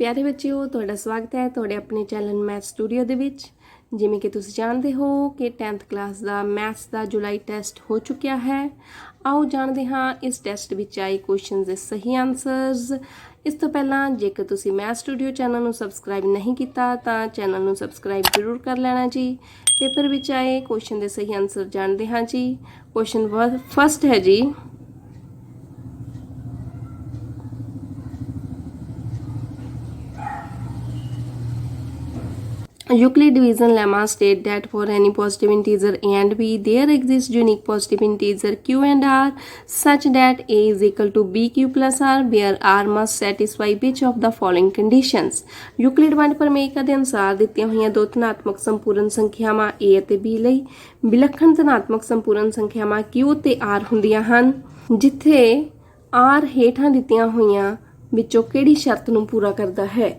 प्यारे बच्चों, तुहाडा स्वागत है तुहाडे अपने चैनल मैथ स्टूडियो दे विच। जिवें कि तुसीं जानते हो कि 10th क्लास का मैथ्स का जुलाई टेस्ट हो चुकिया है। आओ जानते हाँ इस टेस्ट विच आए क्वेश्चन के सही आंसरस। इस तो पहला जेकर तुसीं मैथ स्टूडियो चैनल नूं सबसक्राइब नहीं किया तो चैनल नूं सबसक्राइब जरूर कर लेना जी। पेपर विच आए क्वेश्चन के सही आंसर जानते हाँ जी। क्वेश्चन फर्स्ट है जी, Euclid division lemma state that for any positive integer a and b, there exists unique positive integer q and r such that a is equal to bq plus r, where r must satisfy which of the following conditions। Euclid वंड प्रमेय के अनुसार दित्तियां हुई दो धनात्मक संपूर्ण संख्यावां a ਅਤੇ b ਲਈ विलक्षण धनात्मक संपूर्ण संख्यावां q ਤੇ r ਹੁੰਦੀਆਂ ਹਨ, ਜਿੱਥੇ r ਹੇਠਾਂ ਦਿੱਤੀਆਂ ਹੋਈਆਂ ਵਿੱਚੋਂ ਕਿਹੜੀ ਸ਼ਰਤ ਨੂੰ ਪੂਰਾ ਕਰਦਾ ਹੈ।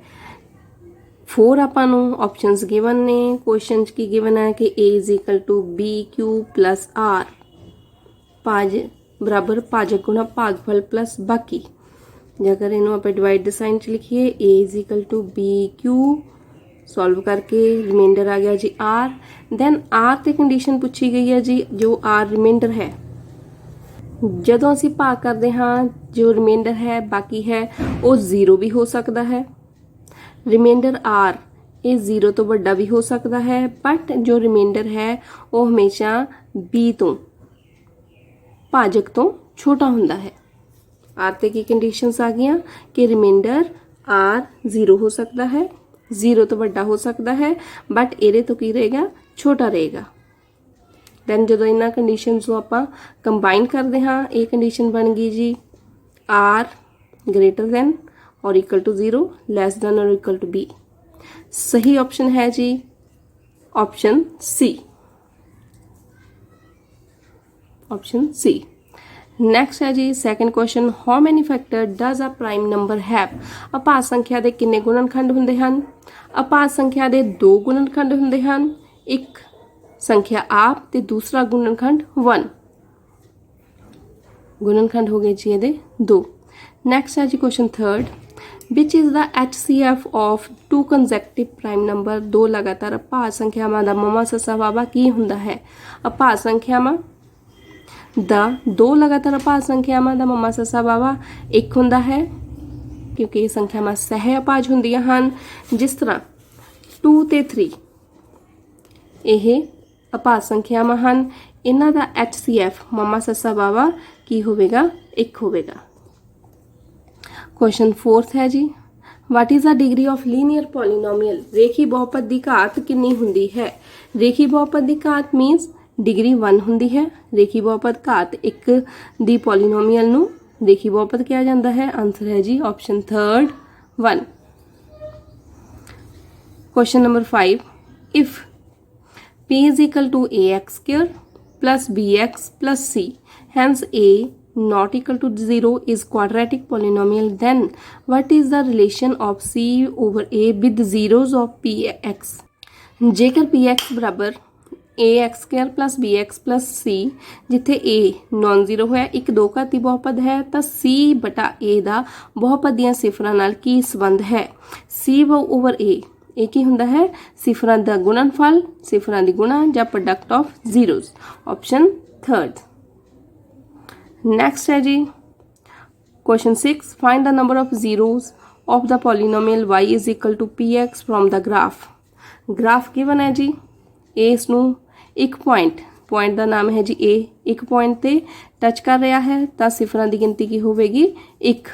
4 ਆਪਾਂ ਨੂੰ ਆਪਸ਼ਨਸ ਗਿਵਨ ਨੇ। क्वेश्चन की गिवन है कि a is equal to b q plus r भाज बराबर भाजक गुणा भागफल प्लस बाकी। जेकर इनू आप डिवाइड द साइन च लिखिए a is equal to b q, solve करके रिमाइंडर आ गया जी आर। दैन आर ते कंडीशन पूछी गई है जी, जो आर रिमाइंडर है जदों असीं भाग करते हाँ जो रिमाइंडर है बाकी है वो 0 भी हो सकता है। रिमाइंडर आर ये 0 तो बड़ा भी हो सकता है, बट जो रिमाइंडर है वो हमेशा बी तो भाजक तो छोटा हुंदा है। आर ते की कंडीशंस आ गई कि रिमाइंडर आर 0 हो सकता है, 0 तो बड़ा हो सकता है, बट एरे तो की रहेगा छोटा रहेगा। दैन जो इन्होंने कंडीशंस को आप कंबाइन करते हाँ ये कंडीशन बन गई जी आर ग्रेटर दैन और इक्वल टू 0, लेस दैन और इक्वल टू बी। सही ऑप्शन है जी option C, option C. Next है जी second question, how many factor does a prime number have. अभाज्य संख्या के किन्ने गुणनखंड हुंदे हन। अभाज्य संख्या के 2 गुणनखंड हुंदे हन, एक संख्या आप ते दूसरा गुणनखंड 1। गुणनखंड हो गए जी ये 2। नेक्स्ट है जी question third, which is the HCF of 2 consecutive prime number. 2 लगातार अभाज्य संख्यावां दा ममा ससा वावा की हुंदा है। अभाज्य संख्यावां दा 2 लगातार अभाज्य संख्यावां दा ममा ससा वावा 1 हुंदा है, क्योंकि ये संख्यावां सह अभाज्य हुंदियां हन। जिस तरह 2 ते 3 ये अभाज्य संख्यावां हन, इन्हां दा HCF ममा ससा वावा की होवेगा 1 होवेगा। क्वेश्चन फोर्थ है जी, what is the degree of linear polynomial. रेखी बहुपद की घात कितनी हुंदी है। रेखी बहुपद की घात मीनस डिग्री 1 हुंदी है। रेखी बहुपद घात 1 दी पॉलीनोमियल नूं रेखी बहुपद कहा जाता है। आंसर है जी option third 1। Question number 5, if p is equal to ax square plus bx plus c, hence a not equal to 0 is quadratic polynomial, then what is the relation of c over a with zeros of px। जेकर px बराबर ax square plus bx plus c, जिथे a non zero है, एक 2 घाती बहुपद है, तो c बटा a का बहुपद दियां सिफरां नाल की संबंध है। c ओवर a ये की हुंदा है सिफरां दा गुणनफल, सिफरां दी गुणा या product of zeros. Option third. Next है जी question 6, find the number of zeros of the polynomial y is equal to px from the graph. Graph given है जी ए, इसनूं एक पॉइंट का नाम है जी ए, एक पॉइंट ते टच कर रहा है तो सिफरां दी गिनती की होवेगी 1।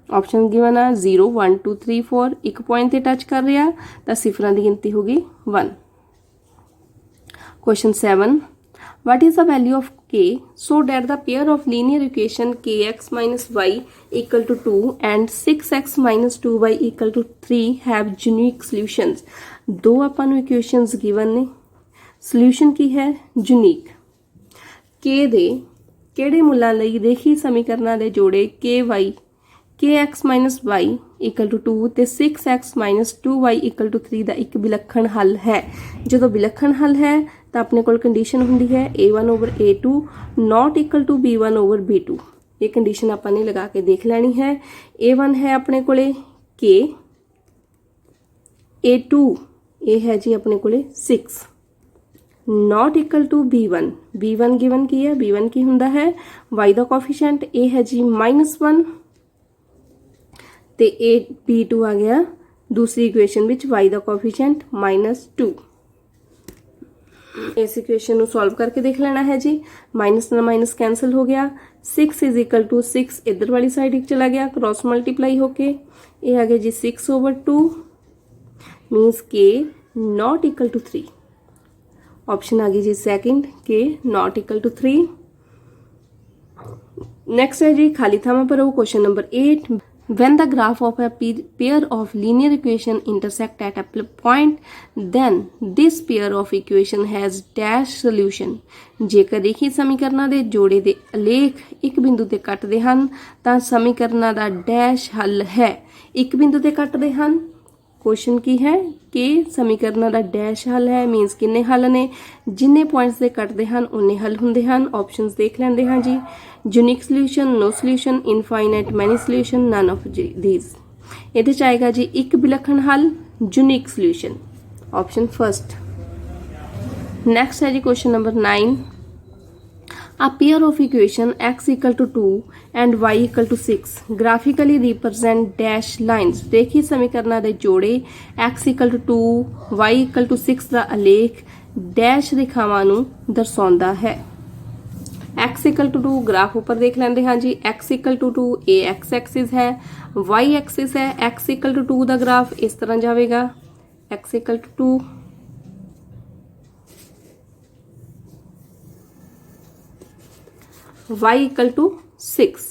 ऑप्शन गिवन है 0 1 2 3 4, एक पॉइंट ते टच कर रहा तो सिफरां दी गिनती होगी 1। Question 7, what is the value of k so that the pair of linear equation kx minus y equal to 2 and 6x minus 2y equal to 3 have unique solutions। दो अपन equations given ने, solution की है unique. k दे किहड़े मुल्लां लई रेखी समीकरणां दे जोड़े ky kx minus y equal to 2 ते 6x minus 2y equal to 3 का एक विलक्षण हल है। जो विलक्षण हल है तो अपने को कंडीशन होंगी है a1 over a2 not equal to b1 over b2। ये कंडीशन आपां ने लगा के देख लैनी है। A1 है अपने कोले K, A2 ये है जी अपने कोले 6 not equal to B1। B1 given की है, B1 की हुंदा है y दा कोफिशिएंट, A है जी -1 ते B2 आ गया दूसरी इक्वेशन विच y दा कोफिशिएंट -2। इस इक्वेशन सॉल्व करके देख लेना है जी। माइनस ना माइनस कैंसिल हो गया, 6 इज इक्वल टू 6 इधर वाली साइड चला गया, क्रॉस मल्टीप्लाई होके ये आ गया जी 6/2 मीन्स के नॉट इक्वल टू 3। ऑप्शन आ गई जी सेकंड के नॉट इक्वल टू 3। नेक्स्ट है जी खाली थावां भरो। Question number 8, when the graph of a pair of linear equation intersect at a point, then this pair of equation has dash solution। ਜੇਕਰ ਇਹੀ ਸਮੀਕਰਨਾਂ ਦੇ ਜੋੜੇ ਦੇ ਅਲੇਖ ਇੱਕ ਬਿੰਦੂ ਤੇ ਕੱਟਦੇ ਹਨ ਤਾਂ ਸਮੀਕਰਨਾਂ ਦਾ ਡੈਸ਼ ਹੱਲ ਹੈ। ਇੱਕ ਬਿੰਦੂ ਤੇ ਕੱਟਦੇ ਹਨ, क्वेश्चन की है कि समीकरणों का डैश हल है मीनस किन्ने हल ने, जिन्ने पॉइंट्स से कटते हैं उन्ने हल होंगे हैं। ऑप्शंस देख लेंगे हाँ जी। Unique solution, no solution, infinite many solution, none of these. ये आएगा जी एक विलक्षण हल, unique solution, option first. Next है जी question number 9, a pair of equation x equal to 2 and y equal to 6 graphically represent dash lines। रेखी समीकरणों के जोड़े x equal to 2 y equal to 6 का अलेख डैश रेखावां नूं दर्शाउंदा है। x equal to 2 ग्राफ ऊपर देख लेंदे हाँ जी। x equal to 2 ये x एक्सिस है, y एक्सिस है। x equal to 2 का ग्राफ इस तरह जाएगा, x equal to 2 y equal to 6,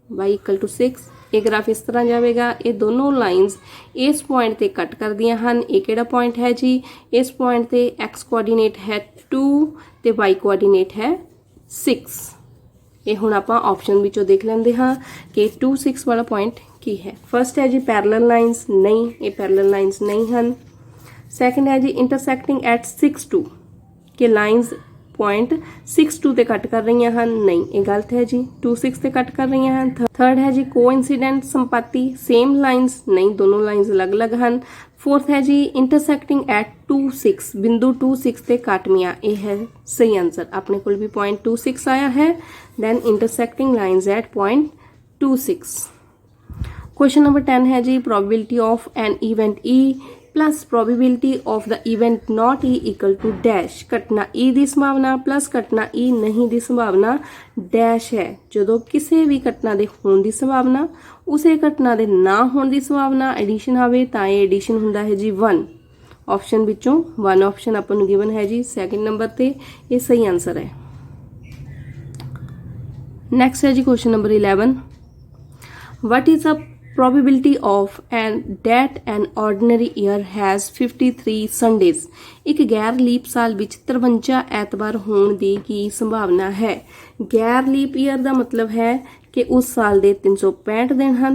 y equal to 6 ये ग्राफ इस तरह जाएगा। ये दोनों लाइनस इस पॉइंट ते कट कर दियां हन। ये केड़ा पॉइंट है जी, इस पॉइंट ते x कोआर्डीनेट है 2 ते y कोआर्डीनेट है 6। ये हुण आपां ऑप्शन विचों देख लेंदे हाँ कि 2 6 वाला पॉइंट की है। फर्स्ट है जी पैरेलल लाइनस, नहीं ये पैरेलल लाइनस नहीं हन। सैकेंड है जी इंटरसेक्टिंग एट 6 2 के लाइनस पॉइंट 6 2 ते कट कर रही हैं, नहीं ये गलत है जी, 2 6 ते कट कर रही हैं। थर्ड है जी कोइंसिडेंट संपाती, सेम लाइंस नहीं, दोनों लाइंस अलग अलग हैं। फोर्थ है जी इंटरसेक्टिंग एट 2 6 बिंदु 2 6 ते काटमियां, ये है सही आंसर। अपने को भी पॉइंट 2 6 आया है, then intersecting lines at point 2 6। Question number 10 है जी probability of an event E plus probability of the event not E equal to dash. घटना ई की संभावना प्लस घटना ई नहीं की संभावना डैश है। जो किसी भी घटना के होने की संभावना उसे घटना के ना होने की संभावना एडिशन आवे तो ये एडिशन हुंदा है जी 1। ऑप्शन विचों 1 ऑप्शन आपां नूं गिवन है जी सैकेंड नंबर ते, ये सही आंसर है। नेक्स्ट है जी question number 11, what is a probability of that an ordinary year has 53 Sundays। एक गैर लीप साल विच 53 ਐਤਵਾਰ होने की की संभावना है। गैर लीप ईयर का मतलब है कि उस साल के 365 दिन हैं।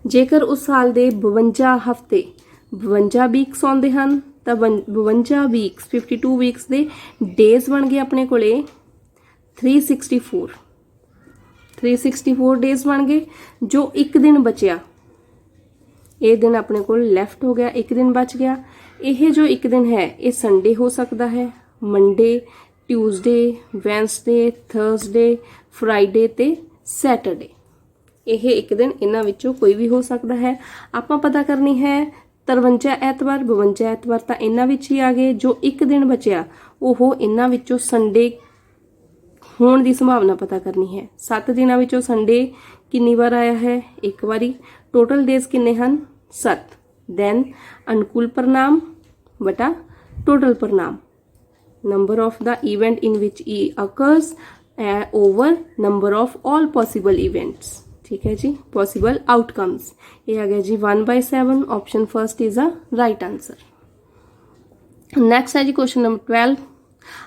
जेकर उस साल के 52 हफ्ते 52 वीक्स आउंदे हैं तो 52 वीक्स 52 वीक्स के डेज बन गए अपने कोले 364 डेज बन गए। जो एक दिन बचिया ये दिन अपने को लैफ्ट हो गया, एक दिन बच गया। यह जो एक दिन है ये संडे हो सकता है, Monday, Tuesday, Wednesday, Thursday, Friday ते सैटरडे। यह एक दिन इन्हां विचों कोई भी हो सकता है। आपां पता करनी है 53 ਐਤਵਾਰ 52 ਐਤਵਾਰ तो इन्हां विच ही आ गए। जो एक दिन बचिया वो इन्हां विचों संडे होने की संभावना पता करनी है। 7 दिनों विचों संडे कितनी बार आया है, एक बारी। टोटल डेज किन्ने हैं 7। दैन अनुकूल परिणाम बटा टोटल परिणाम, number of the event in which E occurs over number of all possible events. ठीक है जी, पॉसिबल आउटकम्स। ये आ गया जी 1/7। Option first is a right answer. Next है जी question number 12,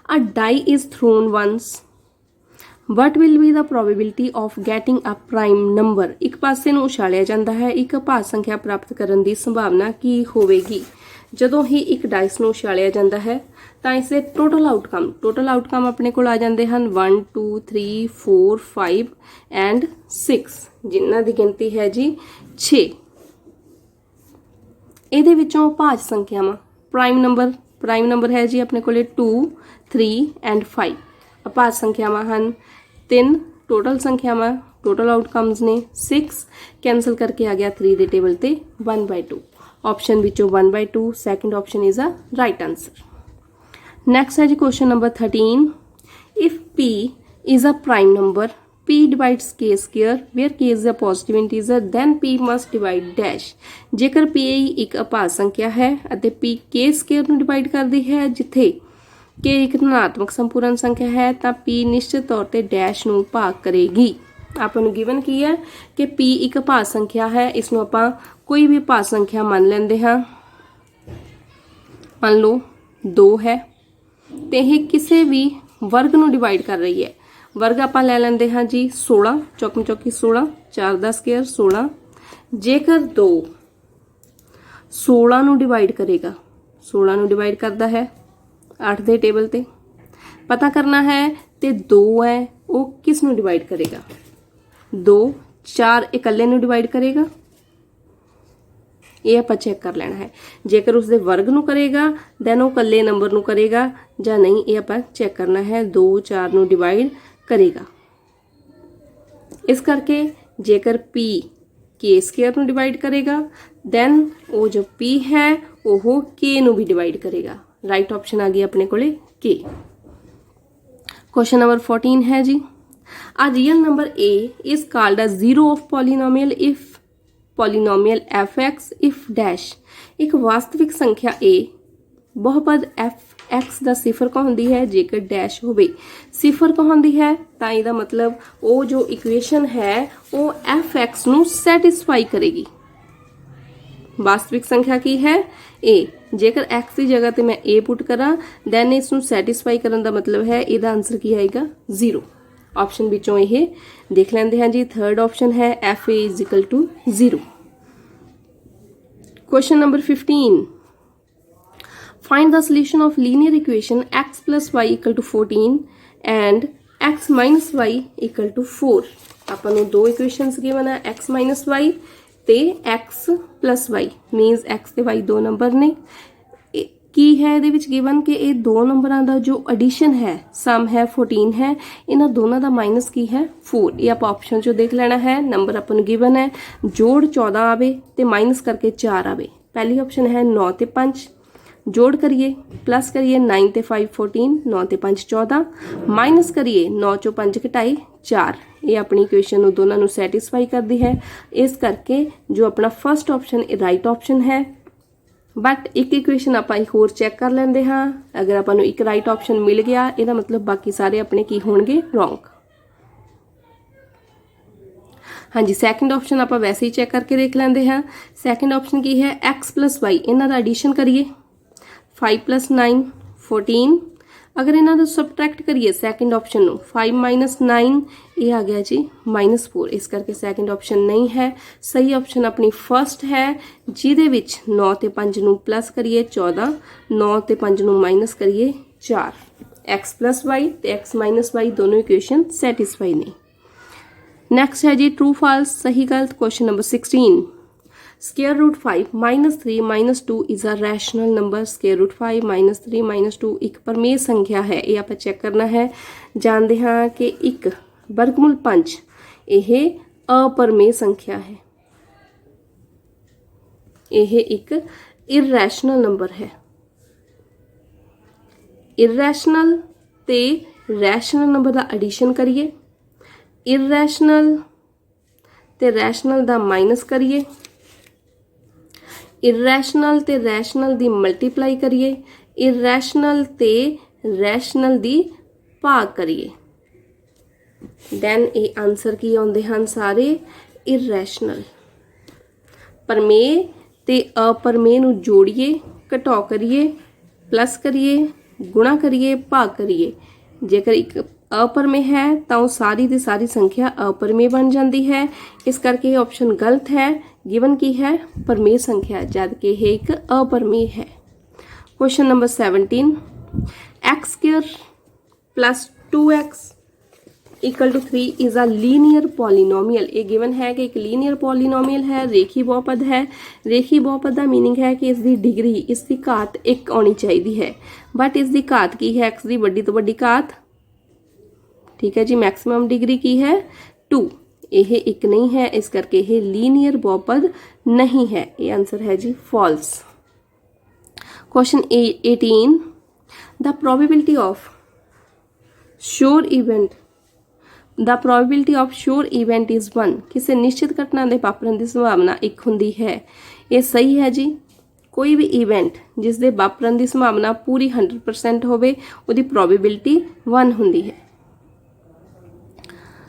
a die is thrown once what will be the probability of getting a prime number. एक पासे नूं उछालिया जाता है, एक भाग संख्या प्राप्त करने की संभावना की होवेगी। ਜਦੋਂ ਹੀ ਇੱਕ ਡਾਈਸ ਨੂੰ ਉਛਾਲਿਆ ਜਾਂਦਾ ਹੈ ਤਾਂ ਇਸ ਦੇ ਟੋਟਲ ਆਊਟਕਮ ਆਪਣੇ ਕੋਲ ਆ ਜਾਂਦੇ ਹਨ 1 2 3 4 5 ਐਂਡ 6 ਜਿਨ੍ਹਾਂ ਦੀ ਗਿਣਤੀ ਹੈ ਜੀ 6। ਇਹਦੇ ਵਿੱਚੋਂ ਭਾਜ ਸੰਖਿਆਵਾਂ ਪ੍ਰਾਈਮ ਨੰਬਰ ਹੈ ਜੀ ਆਪਣੇ ਕੋਲੇ 2 3 ਐਂਡ 5। ਅਭਾਜ ਸੰਖਿਆਵਾਂ ਹਨ 3। ਟੋਟਲ ਸੰਖਿਆਵਾਂ ਟੋਟਲ ਆਊਟਕਮਸ ਨੇ 6। ਕੈਂਸਲ ਕਰਕੇ ਆ ਗਿਆ 3 ਦੇ ਟੇਬਲ ਤੇ 1/2। ਆਪਸ਼ਨ ਵਿੱਚੋਂ 1/2 second option is a right answer. Next ਹੈ ਜੀ question number 13। If p is a prime number, p divides k square where k is a positive integer, then p must divide dash। ਜੇਕਰ p ਇੱਕ ਅਭਾਜ ਸੰਖਿਆ ਹੈ ਅਤੇ p k square ਨੂੰ divide ਕਰਦੀ ਹੈ ਜਿੱਥੇ k ਇੱਕ ਧਨਾਤਮਕ ਸੰਪੂਰਨ ਸੰਖਿਆ ਹੈ ਤਾਂ p ਨਿਸ਼ਚਿਤ ਤੌਰ ਤੇ ਡੈਸ਼ ਨੂੰ ਭਾਗ ਕਰੇਗੀ। ਆਪਾਂ ਨੂੰ ਗਿਵਨ ਕੀ ਹੈ ਕਿ p ਇੱਕ ਅਭਾਜ ਸੰਖਿਆ ਹੈ, ਇਸ ਨੂੰ ਆਪਾਂ ਕੋਈ ਵੀ ਅਭਾਜ ਸੰਖਿਆ ਮੰਨ ਲੈਂਦੇ ਹਾਂ। ਮੰਨ ਲਓ 2 ਹੈ ਤੇ ਇਹ ਕਿਸੇ ਵੀ ਵਰਗ ਨੂੰ ਡਿਵਾਈਡ ਕਰ ਰਹੀ ਹੈ। ਵਰਗ ਆਪਾਂ ਲੈ ਲੈਂਦੇ ਹਾਂ ਜੀ 16, ਚੌਕਮ ਚੌਕੀ 16, 4 ਦਾ ਸਕੁਅਰ 16। ਜੇਕਰ 2 16 ਨੂੰ ਡਿਵਾਈਡ ਕਰੇਗਾ, 16 ਨੂੰ ਡਿਵਾਈਡ ਕਰਦਾ ਹੈ 8 ਦੇ ਟੇਬਲ ਤੇ, ਪਤਾ ਕਰਨਾ ਹੈ ਤੇ 2 ਹੈ ਉਹ ਕਿਸ ਨੂੰ ਡਿਵਾਈਡ ਕਰੇਗਾ। 2 4 ਇਕੱਲੇ ਨੂੰ ਡਿਵਾਈਡ ਕਰੇਗਾ, ਇਹ ਆਪਾਂ ਚੈੱਕ ਕਰ ਲੈਣਾ ਹੈ। ਜੇਕਰ ਉਸਦੇ ਵਰਗ ਨੂੰ ਕਰੇਗਾ ਦੈਨ ਉਹ ਇਕੱਲੇ ਨੰਬਰ ਨੂੰ ਕਰੇਗਾ ਜਾਂ ਨਹੀਂ, ਇਹ ਆਪਾਂ ਚੈੱਕ ਕਰਨਾ ਹੈ। 2 4 ਨੂੰ ਡਿਵਾਈਡ ਕਰੇਗਾ। ਇਸ ਕਰਕੇ ਜੇਕਰ p k ਸਕੁਅਰ ਨੂੰ ਡਿਵਾਈਡ ਕਰੇਗਾ ਦੈਨ ਉਹ ਜੋ p ਹੈ ਉਹ k ਨੂੰ ਵੀ ਡਿਵਾਈਡ ਕਰੇਗਾ। ਰਾਈਟ ਆਪਸ਼ਨ ਆ ਗਈ ਆਪਣੇ ਕੋਲੇ k। ਕੁਐਸਚਨ ਨੰਬਰ 14 ਹੈ ਜੀ। A real number a is called a zero of polynomial if polynomial fx if dash। ਇੱਕ ਵਾਸਤਵਿਕ ਸੰਖਿਆ a ਬਹੁਪਦ fx ਦਾ ਸਿਫਰ ਕਹਾਉਂਦੀ ਹੈ ਜੇਕਰ ਡੈਸ਼ ਹੋਵੇ। ਸਿਫਰ ਕਹਾਉਂਦੀ ਹੈ ਤਾਂ ਇਹਦਾ ਮਤਲਬ ਉਹ ਜੋ ਇਕੁਏਸ਼ਨ ਹੈ ਉਹ fx ਨੂੰ ਸੈਟੀਸਫਾਈ ਕਰੇਗੀ। ਵਾਸਤਵਿਕ ਸੰਖਿਆ ਕੀ ਹੈ a। ਜੇਕਰ x ਦੀ ਜਗ੍ਹਾ ਤੇ ਮੈਂ a ਪੁੱਟ ਕਰਾਂ ਦੈਨ ਇਸ ਨੂੰ ਸੈਟੀਸਫਾਈ ਕਰਨ ਦਾ ਮਤਲਬ ਹੈ ਇਹਦਾ ਆਨਸਰ ਕੀ ਆਏਗਾ 0। ਆਪਸ਼ਨ ਵਿੱਚੋਂ ਇਹ ਦੇਖ ਲੈਂਦੇ ਹਾਂ ਜੀ। ਥਰਡ ਆਪਸ਼ਨ ਹੈ fa = 0। Question number 15। Find the solution of linear equation x plus y = 14 and x minus y = 4। ਆਪਾਂ ਨੂੰ ਦੋ ਇਕੁਏਸ਼ਨਸ ਗਿਵਨ ਹੈ x minus y ਤੇ x plus y means x ਤੇ y ਦੋ ਨੰਬਰ ਨੇ। ਕੀ ਹੈ ਇਹਦੇ ਵਿੱਚ ਗਿਵਨ ਕਿ ਇਹ ਦੋ ਨੰਬਰਾਂ ਦਾ ਜੋ ਐਡੀਸ਼ਨ ਹੈ ਸਮ ਹੈ 14 ਹੈ, ਇਹਨਾਂ ਦੋਨਾਂ ਦਾ ਮਾਈਨਸ ਕੀ ਹੈ 4। ਇਹ ਆਪਾਂ ਆਪਸ਼ਨ ਚੋਂ ਦੇਖ ਲੈਣਾ ਹੈ। ਨੰਬਰ ਆਪਾਂ ਨੂੰ ਗਿਵਨ ਹੈ ਜੋੜ 14 ਆਵੇ ਤੇ ਮਾਈਨਸ ਕਰਕੇ 4 ਆਵੇ। ਪਹਿਲੀ ਆਪਸ਼ਨ ਹੈ 9 ਤੇ 5, ਜੋੜ ਕਰੀਏ ਪਲੱਸ ਕਰੀਏ 9 ਤੇ 5 14, 9 ਤੇ 5 14, ਮਾਈਨਸ ਕਰੀਏ 9 ਚੋਂ 5 ਘਟਾਏ 4। ਇਹ ਆਪਣੀ ਇਕੁਏਸ਼ਨ ਨੂੰ ਦੋਨਾਂ ਨੂੰ ਸੈਟੀਸਫਾਈ ਕਰਦੀ ਹੈ। ਇਸ ਕਰਕੇ ਜੋ ਆਪਣਾ ਫਰਸਟ ਆਪਸ਼ਨ ਇਹ ਰਾਈਟ ਆਪਸ਼ਨ ਹੈ। ਬਟ ਇੱਕ ਇਕੁਏਸ਼ਨ ਆਪਾਂ ਇੱਕ ਹੋਰ ਚੈੱਕ ਕਰ ਲੈਂਦੇ ਹਾਂ। ਅਗਰ ਆਪਾਂ ਨੂੰ ਇੱਕ ਰਾਈਟ ਆਪਸ਼ਨ ਮਿਲ ਗਿਆ ਇਹਦਾ ਮਤਲਬ ਬਾਕੀ ਸਾਰੇ ਆਪਣੇ ਕੀ ਹੋਣਗੇ ਰੋਂਗ। ਹਾਂਜੀ ਸੈਕੰਡ ਆਪਸ਼ਨ ਆਪਾਂ ਵੈਸੇ ਹੀ ਚੈੱਕ ਕਰਕੇ ਦੇਖ ਲੈਂਦੇ ਹਾਂ। ਸੈਕੰਡ ਆਪਸ਼ਨ ਕੀ ਹੈ x plus y, ਇਹਨਾਂ ਦਾ ਐਡੀਸ਼ਨ ਕਰੀਏ 5 + 9 14। ਅਗਰ ਇਹਨਾਂ ਦਾ ਸਬਟਰੈਕਟ ਕਰੀਏ ਸੈਕੰਡ ਆਪਸ਼ਨ ਨੂੰ 5 - 9 ਇਹ ਆ ਗਿਆ ਜੀ -4। ਇਸ ਕਰਕੇ ਸੈਕੰਡ ਆਪਸ਼ਨ ਨਹੀਂ ਹੈ। ਸਹੀ ਆਪਸ਼ਨ ਆਪਣੀ ਫਰਸਟ ਹੈ ਜਿਹਦੇ ਵਿੱਚ 9 ਤੇ 5 ਨੂੰ ਪਲੱਸ ਕਰੀਏ 14, 9 ਤੇ 5 ਨੂੰ ਮਾਈਨਸ ਕਰੀਏ 4। x plus y ਤੇ x minus y ਦੋਨੋਂ ਇਕੁਏਸ਼ਨ ਸੈਟੀਸਫਾਈ ਨੇ। ਨੈਕਸਟ ਹੈ ਜੀ ਟਰੂ ਫਾਲਸ ਸਹੀ ਗਲਤ। Question number 16। Square root 5 - 3 - 2 is a rational number। Square root 5 - 3 - 2 ਇੱਕ ਪਰਮੇय ਸੰਖਿਆ ਹੈ। ਇਹ ਆਪਾਂ ਚੈੱਕ ਕਰਨਾ ਹੈ। ਜਾਣਦੇ ਹਾਂ ਕਿ ਇੱਕ ਵਰਗਮੂਲ 5 ਇਹ ਅਪਰਮੇय ਸੰਖਿਆ ਹੈ। ਇਹ ਇੱਕ ਇਰੈਸ਼ਨਲ ਨੰਬਰ ਹੈ। ਇਰੈਸ਼ਨਲ ਤੇ ਰੈਸ਼ਨਲ ਨੰਬਰ ਦਾ ਐਡੀਸ਼ਨ ਕਰੀਏ, ਇਰੈਸ਼ਨਲ ਤੇ ਰੈਸ਼ਨਲ ਦਾ ਮਾਈਨਸ ਕਰੀਏ, ਇਰੈਸ਼ਨਲ ਤੇ ਰੈਸ਼ਨਲ ਦੀ ਮਲਟੀਪਲਾਈ ਕਰੀਏ, ਇਰੈਸ਼ਨਲ ਤੇ ਰੈਸ਼ਨਲ ਦੀ ਭਾਗ ਕਰੀਏ, ਦੈਨ ਇਹ ਆਨਸਰ ਕੀ ਆਉਂਦੇ ਹਨ ਸਾਰੇ ਇਰੈਸ਼ਨਲ। ਪਰਮੇय ਤੇ ਅਪਰਮੇय ਨੂੰ ਜੋੜੀਏ, ਘਟਾਓ ਕਰੀਏ, ਪਲੱਸ ਕਰੀਏ, ਗੁਣਾ ਕਰੀਏ, ਭਾਗ ਕਰੀਏ। ਜੇਕਰ ਇੱਕ ਅਪਰਮੇय ਹੈ ਤਾਂ ਉਹ ਸਾਰੀ ਦੀ ਸਾਰੀ ਸੰਖਿਆ ਅਪਰਮੇय ਬਣ ਜਾਂਦੀ ਹੈ। ਇਸ ਕਰਕੇ ਇਹ ਆਪਸ਼ਨ ਗਲਤ ਹੈ। ਗਿਵਨ ਕੀ ਹੈ ਪਰਮੇय ਸੰਖਿਆ, ਜਦ ਕਿ ਇਹ ਇੱਕ ਅਪਰਮੇय ਹੈ। Question number 17, x square plus 2x equal to 3 is a linear polynomial. ये गिवन है कि एक लीनियर पॉलीनोमियल है, रेखी बहुपद है। रेखी बहुपद का मीनिंग है कि इसकी डिग्री, इसकी घात 1 आनी चाहिए है, बट इसकी घात की है x की वड्डी तो वड्डी घात, ठीक है जी। मैक्सिमम डिग्री की है 2, यह 1 नहीं है, इस करके यह लीनियर बहुपद नहीं है। ये आंसर है जी false. Question 18, the probability of sure event, the probability of sure event is 1। किसी निश्चित घटना के वापरन की संभावना 1 होंदी है। ये सही है जी। कोई भी इवेंट जिस दे वापरन की संभावना पूरी 100% होवे, उहदी प्रोबेबिलिटी 1 होंदी है।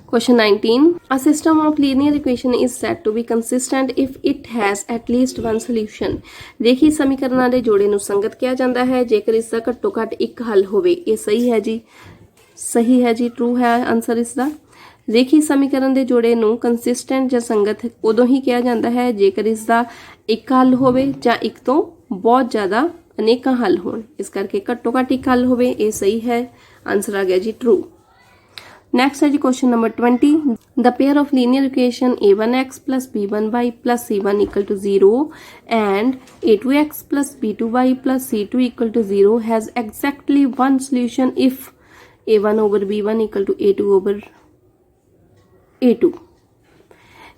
Question 19, a system of linear equation is said to be consistent if it has at least one solution. रेखी समीकरणों के जोड़े नूं संगत किया जाता है जेकर इसका घट्टो घट एक हल होवे। ये सही है जी, सही है जी, ट्रू है आंसर इसका। रेखी समीकरण के जोड़े नूं कंसिस्टेंट या संगत उदों ही किया जाता है जेकर इसका एक हल होवे या एक तो बहुत ज़्यादा अनेक हल होण, इस करके घट्टो घट एक हल होवे। ये सही है, आंसर आ गया जी ट्रू। नेक्स्ट है जी question number 20, the pair of linear equation a1x plus b1y plus c1 equal to 0 and a2x plus b2y plus c2 equal to 0 has exactly one solution if a1 over b1 equal to a2 over a2।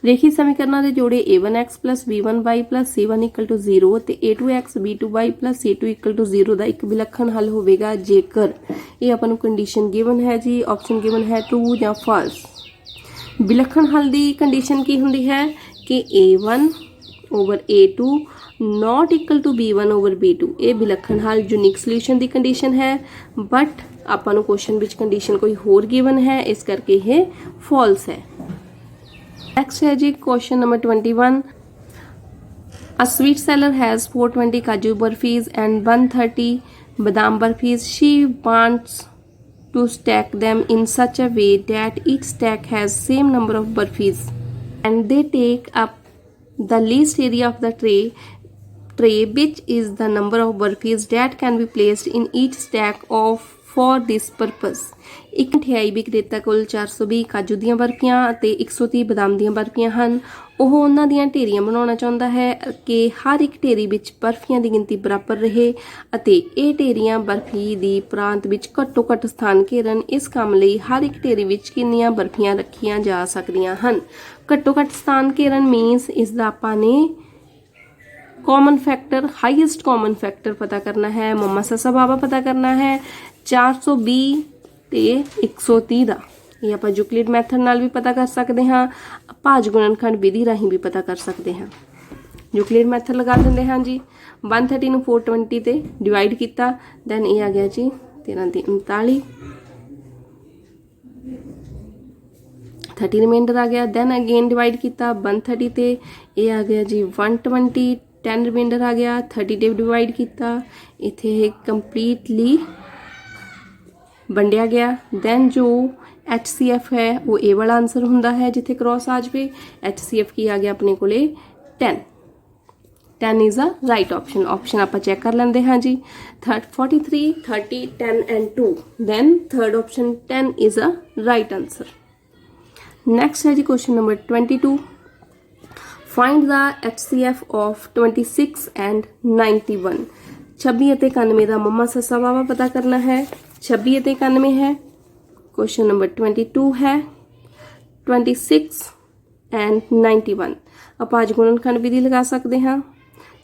रेखी समीकरणों के जोड़े a1x plus b1y plus c1 equal to 0 ते a2x b2y plus c2 equal to 0 का एक विलक्षण हल होगा जेकर ये अपन कंडीशन गिवन है जी। ऑप्शन गिवन है ट्रू या फॉल्स। विलक्षण हल की कंडीशन की होंदी है कि a1 over a2 not equal to b1 over b2। ये विलक्षण हल यूनिक सोल्यूशन की कंडीशन है, बट अपन क्वेश्चन विच कंडीशन कोई होर गिवन है, इस करके ये फॉल्स है। नेक्स्ट है जी question number 21, a sweet seller has 420 kaju barfis and 130 badam barfis. She wants to stack them in such a way that each stack has same number of burfis and they take up the least area of the tray which is the number of burfis that can be placed in each stack of for this purpose। एक मिठाई विक्रेता कोल 420 काजू ਦੀਆਂ ਬਰਫੀਆਂ ਅਤੇ 130 ਬਦਾਮ ਦੀਆਂ ਬਰਫੀਆਂ ਹਨ। ਉਹ ਉਹਨਾਂ ਦੀਆਂ ਢੇਰੀਆਂ ਬਣਾਉਣਾ ਚਾਹੁੰਦਾ ਹੈ ਕਿ ਹਰ ਇੱਕ ਢੇਰੀ ਵਿੱਚ ਬਰਫੀਆਂ ਦੀ ਗਿਣਤੀ ਬਰਾਬਰ ਰਹੇ ਅਤੇ ਇਹ ਢੇਰੀਆਂ ਬਰਫੀ ਦੀ ਪ੍ਰਾਂਤ ਵਿੱਚ ਘੱਟੋ ਘੱਟ ਸਥਾਨ ਘੇਰਨ। ਇਸ ਕੰਮ ਲਈ ਹਰ ਇੱਕ ਢੇਰੀ ਵਿੱਚ ਕਿੰਨੀਆਂ ਬਰਫੀਆਂ ਰੱਖੀਆਂ ਜਾ ਸਕਦੀਆਂ ਹਨ। ਘੱਟੋ ਘੱਟ ਸਥਾਨ ਘੇਰਨ ਮੀਨਸ ਇਸ ਦਾ ਆਪਾਂ ਨੇ common factor, highest common factor पता करना है, मम्मा ससा बाबा पता करना है। 420 ते 130 का ये आप यूक्लिड मैथड नाल भी पता कर सकते हाँ, भाज गुणनखंड विधि राही भी पता कर सकते हैं। यूक्लिड मैथड लगा देंगे हाँ जी। 130 ਨੂੰ 420 ਤੇ डिवाइड किया, दैन ये आ गया जी 13 ਤੇ 39, 30 रिमाइंडर आ गया। दैन अगेन डिवाइड किया 130 ਤੇ ये आ गया जी 120, 10 रिमाइंडर आ गया। 30 ਤੇ डिवाइड किया, इत्थे कंप्लीटली वंडिया गया। दैन जो HCF है वो ए वाला आंसर होंदा है जिथे क्रॉस आ जाए। HCF की आ गया अपने को 10। 10 is a right option. Option आप चेक कर लेंगे हाँ जी। 43, 30, 10 and 2। Then third option 10 is a right answer. Next है जी question number 22, find the HCF of 26 and 91। 26 ਅਤੇ 91 का मम्मा ससा बाबा पता करना है। 26 ਅਤੇ 91 है। क्वेश्चन नंबर 22 है 26 एंड 91। आप आज गुणनखंड विधि लगा सकते हैं।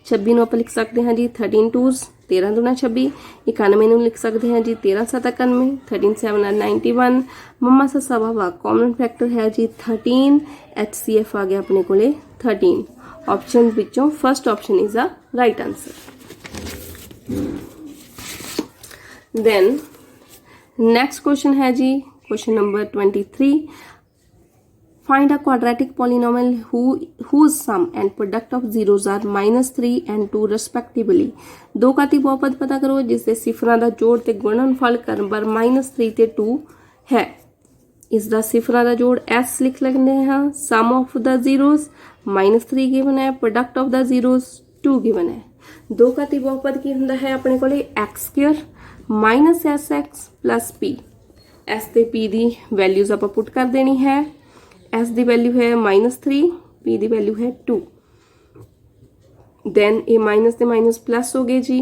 26 ਨੂੰ ਆਪਾਂ ਲਿਖ ਸਕਦੇ ਹਾਂ ਜੀ 13 2s 13 दूना 26। 91 ਨੂੰ ਲਿਖ ਸਕਦੇ ਹਾਂ ਜੀ 13 7 91। 13 7 91। मम्मा ससा बाबा कॉमन फैक्टर है जी 13। HCF आ गया अपने को 13। ऑप्शन विचों first option is a right answer. Then next question है जी question number 23, find a quadratic polynomial whose sum and product of zeros are -3 and 2 respectively। दो घाती बहुपद पता करो जिसके सिफरां दा जोड़ ते गुणनफल करन पर -3 ते 2 है। इसका सिफरां दा जोड़ S लिख लेंगे हाँ। सम ऑफ द जीरोस -3 गिवन है, product of the zeros 2 given है। दो घाती बहुपद की हुंदा है अपने कोले x square minus S x plus P. S ते पी दी वैल्यूज आप पुट कर देनी है। एस दी वैल्यू है -3, पी दी वैल्यू है 2। दैन ये माइनस ते माइनस प्लस हो गए जी।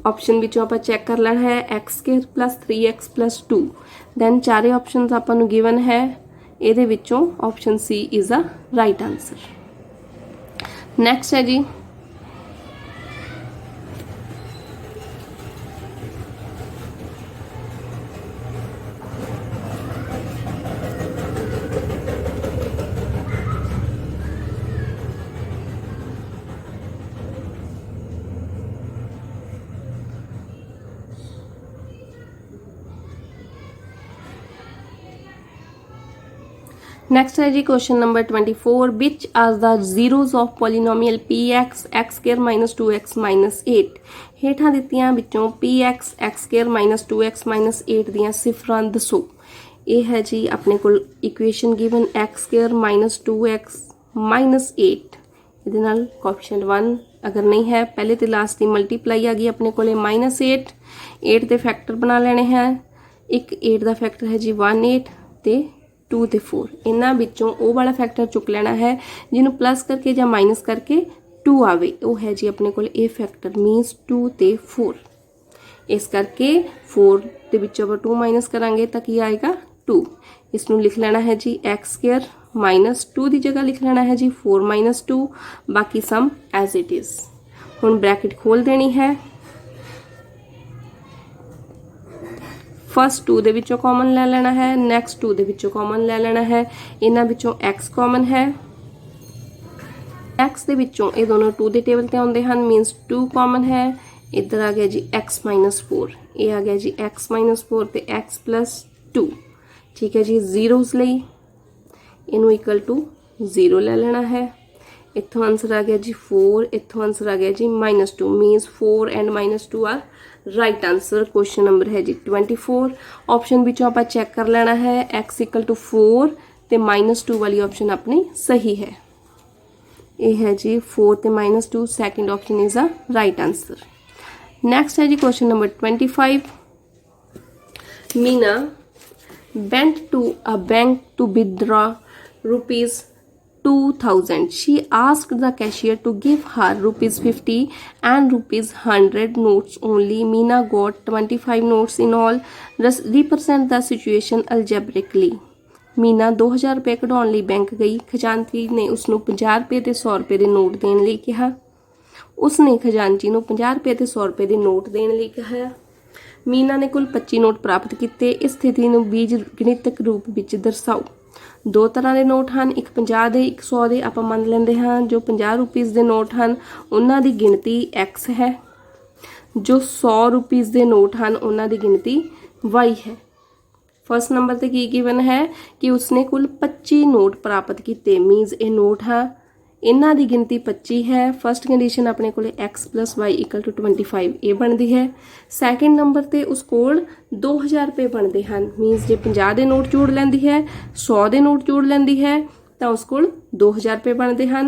ऑप्शन विचों आप चैक कर लेना है x square plus 3x plus 2। Then चारे ऑप्शन आपां नूं गिवन है, ਇਹਦੇ ਵਿੱਚੋਂ option C is a right answer. Next है जी नेक्स्ट है जी question number 24 which are the zeros of polynomial P x square minus 2x minus 8। हेठां दित्तियां विचों P x square minus 2x minus 8 दियां सिफरां दसो। ये है जी अपने को equation given x square minus 2x minus 8। इहदे नाल कोएफिशिएंट 1 अगर नहीं है पहले तो लास्ट की मल्टीप्लाई आ गई अपने को -8 8 के फैक्टर बना लेने हैं। एक 8 का फैक्टर है जी 1 8 ते 2 ते 4। इन्हां विचों वो वाला फैक्टर चुक लेना है जिन्हों प्लस करके या माइनस करके 2 आवे, वो है जी अपने को ये फैक्टर मीनस 2 ते 4। इस करके 4 के विचों 2 माइनस करांगे तो की आएगा 2। इसनों लिख लेना है जी एक्स स्क्वेयर माइनस 2 की जगह लिख लेना है जी 4 माइनस 2, बाकी सम एज इट इज़। हुण ब्रैकेट खोल देनी है। फस्ट 2 दे विचों कॉमन ले लेना है, नैक्सट 2 दे विचों कॉमन ले लेना है। इन्हां विचों x कॉमन है, x दे विचों ये दोनों 2 दे टेबल ते आउंदे हन मीनस 2 कॉमन है। इधर आ गया जी x माइनस 4, ये आ गया जी x माइनस 4 ते x प्लस 2। ठीक है जी, जीरोज लई इनू इक्वल टू 0 ले लेना है। इत्थों आंसर आ गया जी 4, इत्थों आंसर आ गया जी -2 minus 4 and -2 are right answer. Question number है जी 24। ऑप्शन विचों आप चैक कर लेना है x इक्वल टू 4 ते -2 वाली ऑप्शन अपनी सही है। ये है जी 4 ते -2, second option is a right answer. Next है जी question number 25। Meena went to a bank to withdraw rupees 2000. She asked the cashier to give her rupees 50 and rupees 100 notes only. Meena got 25 notes in all. Represent the situation algebraically. Meena 2000 रुपये कढाउण लई bank गई। खजानची ने उसनों 50 रुपये ते 100 रुपये के note देण लई कहा। उसने खजानची नूं 50 रुपये ते 100 रुपये के नोट देण लई कहा। मीना ने कुल 25 नोट प्राप्त किए। इस स्थिति नूं बीज गणितक रूप विच दर्शाओ। दो तरह के नोट हैं, एक 50 के एक 100 के। आप मान लेंदे हाँ जो 50 रुपीज़ के नोट हैं उन्हां दी गिनती x है, जो 100 रुपीज़ के नोट हैं उन्हां दी गिनती y है। फर्स्ट नंबर ते की गिवन है कि उसने कुल 25 नोट प्राप्त किए। मीनस ये नोट है इन्हां दी गिनती 25 है। फर्स्ट कंडीशन अपने को x plus y equal to 25 ये बनती है। सैकेंड नंबर ते उस कोल 2000 रुपये बनते हैं। मीनस जे 50 के नोट जोड़ लेंदी है 100 के नोट जोड़ लेंदी है तो उस कोल 2000 रुपये बनते हैं।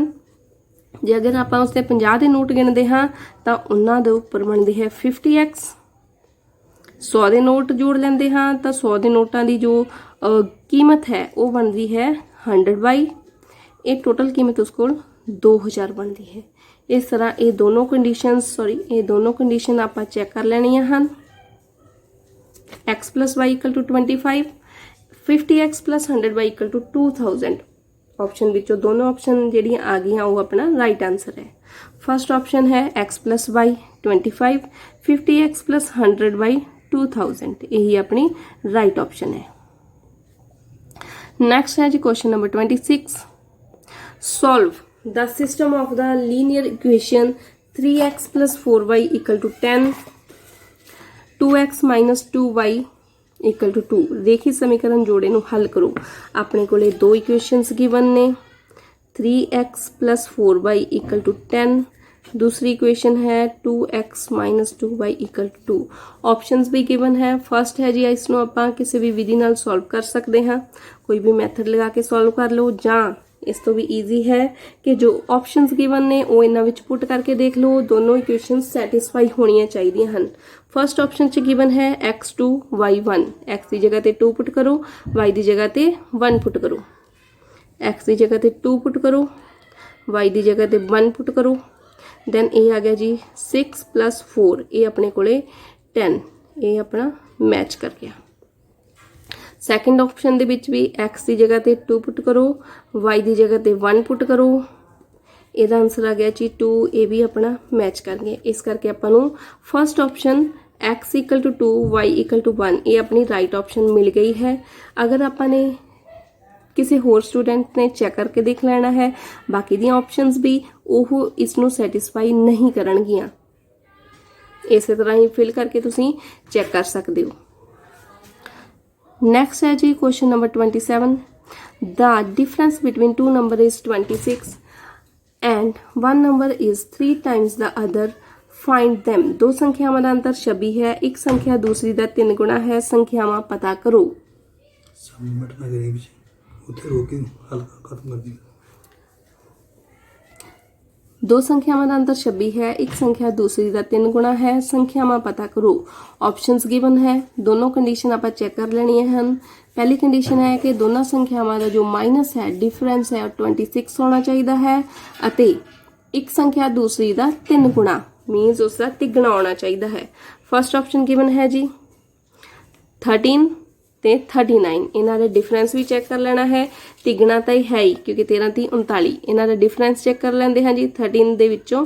जे अगर आप उसके 50 के नोट गिनते हाँ तो उन्होंने दे उपर बनती है 50x। 100 के नोट जोड़ लेंदे हाँ तो 100 के नोटा की जो कीमत है वो बनती है 100/। ये टोटल कीमत उसको 2000 बनती है। इस तरह ये दोनों कंडीशन आप चेक कर लेनिया हैं। x plus y equal to 25, 50x plus 100y equal to 2000। Option विचों दोनों ऑप्शन जिहड़ियां आ गई वो अपना राइट आंसर है। फर्स्ट ऑप्शन है x plus y 25, 50x plus 100y 2000, यही अपनी राइट ऑप्शन है। नेक्स्ट है जी question number 26। Solve the system of the linear equation 3x plus 4y equal to 10, 2x minus 2y equal to 2। रेखी समीकरण जोड़े नूं हल करो। अपने कोले दो इक्वेशंस गिवन ने 3x plus 4y equal to 10, दूसरी इक्वेशन है 2x minus 2y equal to 2। Options भी गिवन है। फर्स्ट है जी इसनों आपां किसी भी विधि नाल सॉल्व कर सकते हैं, कोई भी मैथड लगा के सॉल्व कर लो, जां इस तो भी ईजी है कि जो ऑप्शनस गिवन ने वो इन्हां विच पुट करके देख लो, दोनों इक्वेशन सैटिस्फाई होनियां चाहिदियां हन। फर्स्ट ऑप्शन च गिवन है x2 y1, x की जगह ते 2 पुट करो, y की जगह ते 1 पुट करो, x की जगह ते 2 पुट करो, y की जगह ते 1 पुट करो। दैन ये आ गया जी 6 + 4, ये अपने कोले 10, ये अपना मैच कर गया। सैकेंड ऑप्शन दे विच भी x की जगह ते 2 पुट करो, y की जगह ते 1 पुट करो, ਇਹਦਾ आंसर आ गया जी 2, ये भी अपना मैच कर गया। इस करके आपां नूं फर्स्ट ऑप्शन x = 2 y = 1 ये अपनी राइट ऑप्शन मिल गई है। अगर आपां ने किसी होर स्टूडेंट ने चैक करके देख लेना है, बाकी दी ऑप्शनस भी ओह इसनूं सैटिस्फाई नहीं करनगियां, इस तरह ही फिल करके तुसीं चैक कर सकते हो। नेक्स्ट है जी question number 27, the difference between two number is 26 and one number is 3 times the other, find them. दो संख्यावां दा अंतर 26 है, एक संख्या दूसरी दा 3 गुना है, संख्यावां पता करो। सबमिट ना करें पीछे उधर रोके हल्का खत्म कर दी। दो संख्यावां दा अंतर 26 है, एक संख्या दूसरी दा 3 गुना है, संख्यावां पता करो। ऑप्शंस गिवन है, दोनों कंडीशन आप चेक कर लेनी है। पहली कंडीशन है कि दोनों संख्यावां दा जो माइनस है डिफरेंस है 26 होना चाहिए है, अते एक संख्या दूसरी दा 3 गुना मीनस उसका तिगुना होना चाहिए है। फर्स्ट ऑप्शन गिवन है जी 13 ते 39, इन्हां दा डिफरेंस भी चेक कर लेना है, तिगुना तो है ही क्योंकि 13 × 39, इन्हां दा डिफरेंस चेक कर लेंदे हैं जी। 13 दे विचों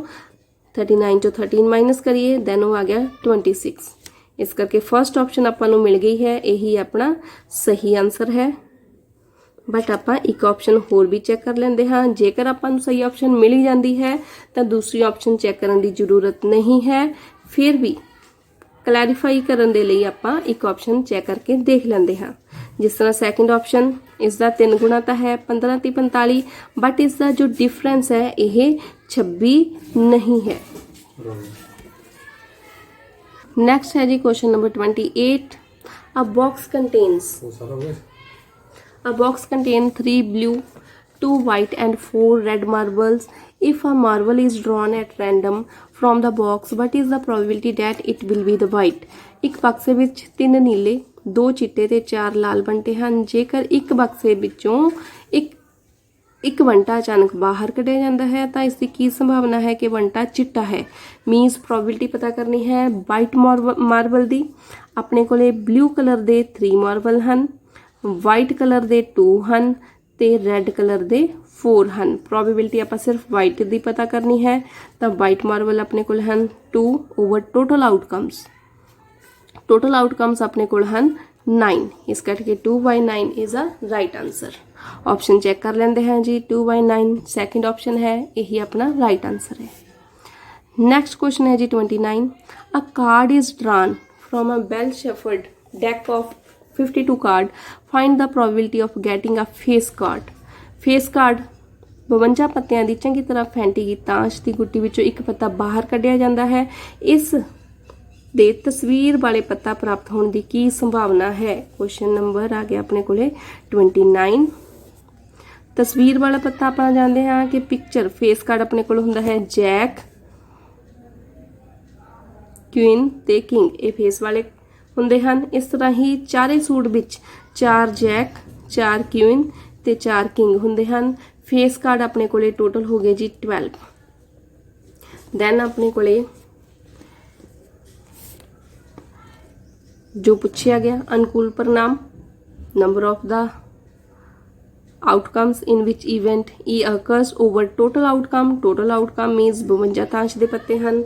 39 चों 13 माइनस करिए, दैन वो आ गया 26। इस करके फर्स्ट ऑप्शन आपां नूं मिल गई है, यही अपना सही आंसर है। बट आपां एक ऑप्शन होर भी चेक कर लेंदे हाँ, जेकर आपां नूं सही ऑप्शन मिल ही जाती है तो दूसरी ऑप्शन चेक करने की जरूरत नहीं है, फिर भी क्लैरीफाई करने दे लई आपां एक ऑप्शन चेक करके देख लेंदे हाँ। जिस तरह सैकेंड ऑप्शन इसका 3 गुना तो है 15 ते 45, बट इसका जो डिफरेंस है यह 26 नहीं है। नेक्स्ट है जी question number 28, a box contains A box contains 3 blue, 2 white and 4 red marbles. If a marble is drawn at random from the box, what is the probability that it will be the white? एक बक्से ਵਿੱਚ 3 ਨੀਲੇ, 2 ਚਿੱਟੇ ਤੇ 4 ਲਾਲ ਬੰਟੇ ਹਨ। ਜੇਕਰ ਇੱਕ ਬਕਸੇ ਵਿੱਚੋਂ ਇੱਕ ਬੰਟਾ ਅਚਾਨਕ ਬਾਹਰ ਕੱਢਿਆ ਜਾਂਦਾ ਹੈ ਤਾਂ ਇਸ ਦੀ ਕੀ ਸੰਭਾਵਨਾ ਹੈ ਕਿ ਬੰਟਾ ਚਿੱਟਾ ਹੈ। ਮੀਨਸ ਪ੍ਰੋਬੇਬਿਲਿਟੀ ਪਤਾ ਕਰਨੀ ਹੈ ਵਾਈਟ ਮਾਰਬਲ ਦੀ। ਆਪਣੇ ਕੋਲੇ ਬਲੂ ਕਲਰ ਦੇ 3 ਮਾਰਬਲ ਹਨ, वाइट कलर दे 2 हैं तो रैड कलर दे 4 हैं। प्रोबेबिलिटी आप सिर्फ वाइट की पता करनी है, तो वाइट मार्बल अपने को हैं 2 ओवर टोटल आउटकम्स अपने को हैं 9। इस करके 2/9 is a right answer. Option check कर लेंदे हैं जी, 2/9 सेकंड ऑप्शन है, यही अपना राइट आंसर है। नेक्स्ट क्वेश्चन है जी 29, a card is drawn from a well shuffled deck of 52 card, find the probability of getting a face card. Face card 52 पत्तियां दी चंगी तरह फैंटी गई ताश की गुट्टी विचों एक पत्ता बाहर कढ़िया जाता है, इस दे तस्वीर वाले पत्ता प्राप्त होने की की संभावना है। क्वेश्चन नंबर आ गया अपने कोले 29। तस्वीर वाला पत्ता आप जानते हैं कि पिक्चर फेस कार्ड अपने को हुंदा है जैक, क्वीन ते किंग, ये फेस वाले ਹੁੰਦੇ ਹਨ। इस तरह ही चारे सूट विच 4 जैक, 4 क्वीन ते 4 किंग ਹੁੰਦੇ ਹਨ। फेस कार्ड अपने कोले टोटल हो गए जी 12। दैन अपने कोले जो पूछा गया अनुकूल परिणाम, number of the outcomes in which event E occurs over total outcome मीनस 52 ताश के पत्ते हैं,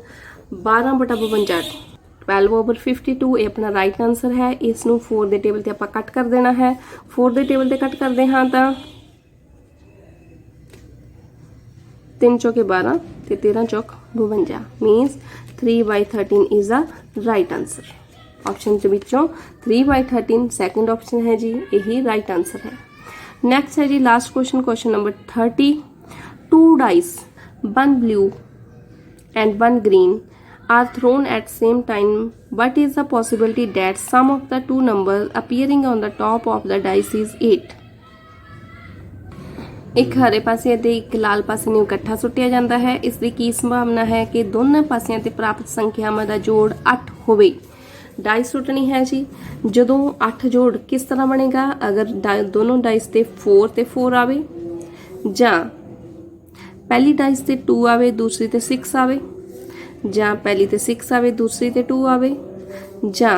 12/52 12 ओवर 52 ये अपना राइट आंसर है। इसनों 4 के टेबल से आप कट कर देना है। 4 के टेबल से कट करते हाँ तो 3 चौके 12 ते 13 चौक 52 मीनस 3/13 is a right answer. Option के विचों 3/13 सेकंड ऑप्शन है जी, यही राइट आंसर है। नेक्स्ट है जी last question number 30, 2 dice 1 blue and 1 green are thrown at same time, what is the possibility that sum of the two numbers appearing on the top of the dice is 8? ਇੱਕ ਹਰੇ ਪਾਸੇ ਅਤੇ ਇੱਕ ਲਾਲ ਪਾਸੇ ਨੂੰ ਇਕੱਠਾ ਸੁੱਟਿਆ ਜਾਂਦਾ ਹੈ। ਇਸ ਦੀ ਕੀ ਸੰਭਾਵਨਾ ਹੈ ਕਿ ਦੋਨਾਂ ਪਾਸਿਆਂ ਤੇ ਪ੍ਰਾਪਤ ਸੰਖਿਆਵਾਂ ਦਾ ਜੋੜ 8 ਹੋਵੇ। ਡਾਈਸ ਸੁੱਟਣੀ ਹੈ ਜੀ। ਜਦੋਂ 8 ਜੋੜ ਕਿਸ ਤਰ੍ਹਾਂ ਬਣੇਗਾ, ਅਗਰ ਦੋਨੋਂ ਡਾਈਸ ਤੇ 4 ਤੇ 4 ਆਵੇ, ਜਾਂ ਪਹਿਲੀ ਡਾਈਸ ਤੇ 2 ਆਵੇ ਦੂਸਰੀ ਤੇ 6 ਆਵੇ, ਜਾਂ ਪਹਿਲੀ ਤੇ 6 ਆਵੇ ਦੂਸਰੀ ਤੇ 2 ਆਵੇ, ਜਾਂ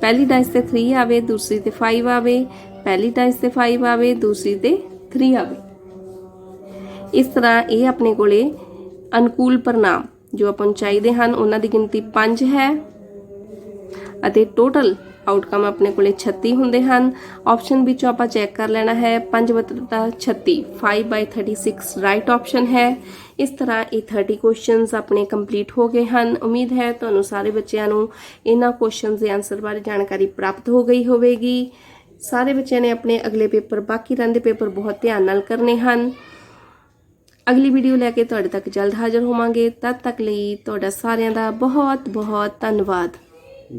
ਪਹਿਲੀ ਡਾਈਸ ਤੇ 3 ਆਵੇ ਦੂਸਰੀ ਤੇ 5 ਆਵੇ, ਪਹਿਲੀ ਡਾਈਸ ਤੇ 5 ਆਵੇ ਦੂਸਰੀ ਤੇ 3 ਆਵੇ। ਇਸ ਤਰ੍ਹਾਂ ਇਹ ਆਪਣੇ ਕੋਲੇ ਅਨੁਕੂਲ ਪਰਿਣਾਮ ਜੋ ਆਪਾਂ ਨੂੰ ਚਾਹੀਦੇ ਹਨ ਉਹਨਾਂ ਦੀ ਗਿਣਤੀ 5 ਹੈ ਅਤੇ ਟੋਟਲ ਆਊਟਕਮ ਆਪਣੇ ਕੋਲੇ 36 ਹੁੰਦੇ ਹਨ। ਆਪਸ਼ਨ ਵਿੱਚੋਂ ਆਪਾਂ ਚੈੱਕ ਕਰ ਲੈਣਾ ਹੈ 5/36 5/36 ਰਾਈਟ ਆਪਸ਼ਨ ਹੈ। ਇਸ ਤਰ੍ਹਾਂ ਇਹ 30 ਕੁਐਸਚਨਸ ਆਪਣੇ ਕੰਪਲੀਟ ਹੋ ਗਏ ਹਨ। ਉਮੀਦ ਹੈ ਤੁਹਾਨੂੰ ਸਾਰੇ ਬੱਚਿਆਂ ਨੂੰ ਇਹਨਾਂ ਕੁਐਸਚਨਸ ਦੇ ਆਨਸਰ ਬਾਰੇ ਜਾਣਕਾਰੀ ਪ੍ਰਾਪਤ ਹੋ ਗਈ ਹੋਵੇਗੀ। ਸਾਰੇ ਬੱਚਿਆਂ ਨੇ ਆਪਣੇ ਅਗਲੇ ਪੇਪਰ ਬਾਕੀ ਰਹਿੰਦੇ ਪੇਪਰ ਬਹੁਤ ਧਿਆਨ ਨਾਲ ਕਰਨੇ ਹਨ। ਅਗਲੀ ਵੀਡੀਓ ਲੈ ਕੇ ਤੁਹਾਡੇ ਤੱਕ ਜਲਦ ਹਾਜ਼ਰ ਹੋਵਾਂਗੇ। ਤਦ ਤੱਕ ਲਈ ਤੁਹਾਡਾ ਸਾਰਿਆਂ ਦਾ ਬਹੁਤ ਬਹੁਤ ਧੰਨਵਾਦ।